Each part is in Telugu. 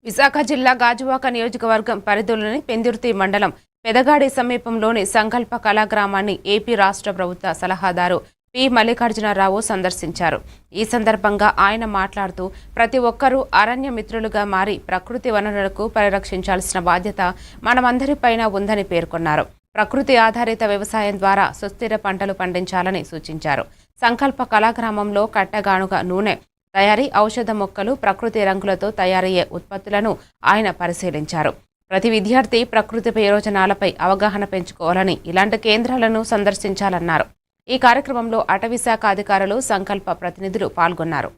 విశాఖ జిల్లా గాజువాక నియోజకవర్గం పరిధిలోని పెందుర్తి మండలం పెదగాడి సమీపంలోని సంకల్ప కళాగ్రామాన్ని ఏపీ రాష్ట్ర ప్రభుత్వ సలహాదారు పి మల్లికార్జునరావు సందర్శించారు. ఈ సందర్భంగా ఆయన మాట్లాడుతూ ప్రతి ఒక్కరూ అరణ్య మిత్రులుగా మారి ప్రకృతి వనరులకు పరిరక్షించాల్సిన బాధ్యత మనమందరిపైన ఉందని పేర్కొన్నారు. ప్రకృతి ఆధారిత వ్యవసాయం ద్వారా సుస్థిర పంటలు పండించాలని సూచించారు. సంకల్ప కళాగ్రామంలో కట్టగానుగ నూనె తయారీ, ఔషధ మొక్కలు, ప్రకృతి రంగులతో తయారయ్యే ఉత్పత్తులను ఆయన పరిశీలించారు. ప్రతి విద్యార్థి ప్రకృతి ప్రయోజనాలపై అవగాహన పెంచుకోవాలని, ఇలాంటి కేంద్రాలను సందర్శించాలన్నారు. ఈ కార్యక్రమంలో అటవీ శాఖ అధికారులు, సంకల్ప ప్రతినిధులు పాల్గొన్నారు.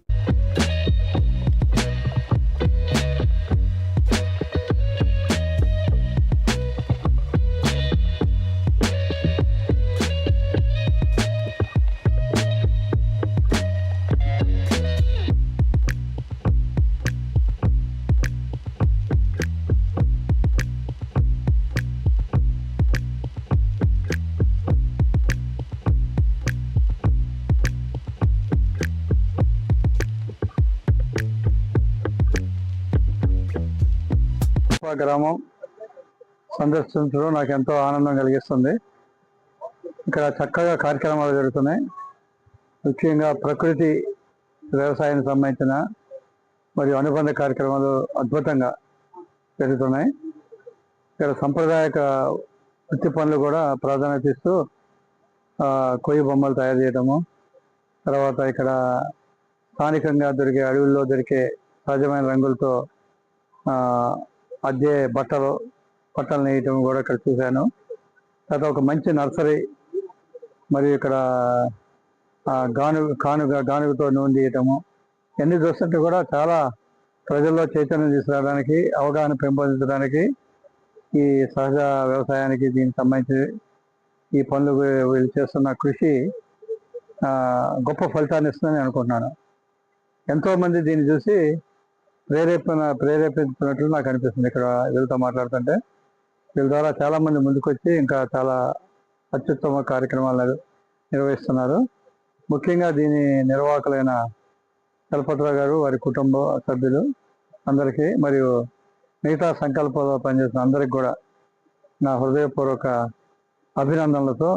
గ్రామం సందర్శించడం నాకు ఎంతో ఆనందం కలిగిస్తుంది. ఇక్కడ చక్కగా కార్యక్రమాలు జరుగుతున్నాయి. ముఖ్యంగా ప్రకృతి వ్యవసాయానికి సంబంధించిన మరియు అనుబంధ కార్యక్రమాలు అద్భుతంగా జరుగుతున్నాయి. ఇక్కడ సాంప్రదాయక వృత్తి పనులు కూడా ప్రాధాన్యత ఇస్తూ కొయ్యి బొమ్మలు తయారు చేయడము, తర్వాత ఇక్కడ స్థానికంగా దొరికే అడవుల్లో దొరికే సహజమైన రంగులతో అదే బట్టలు నేయటం కూడా ఇక్కడ చూశాను. తర్వాత ఒక మంచి నర్సరీ, మరియు ఇక్కడ గానుగతో నూనె తీయటము, ఇవన్నీ చూస్తుంటే కూడా చాలా ప్రజల్లో చైతన్యం తీసుకురావడానికి, అవగాహన పెంపొందించడానికి, ఈ సహజ వ్యవసాయానికి దీనికి సంబంధించి ఈ పనులు వీళ్ళు చేస్తున్న కృషి గొప్ప ఫలితాన్ని ఇస్తుందని అనుకుంటున్నాను. ఎంతోమంది దీన్ని చూసి ప్రేరేపించినట్లు నాకు అనిపిస్తుంది. ఇక్కడ వీళ్ళతో మాట్లాడుతుంటే వీళ్ళ ద్వారా చాలామంది ముందుకొచ్చి ఇంకా చాలా అత్యుత్తమ కార్యక్రమాలు నిర్వహిస్తున్నారు. ముఖ్యంగా దీని నిర్వాహకులైన చలపతిరావు గారు, వారి కుటుంబ సభ్యులు అందరికీ, మరియు మిగతా సంకల్పంలో పనిచేసిన అందరికి కూడా నా హృదయపూర్వక అభినందనలతో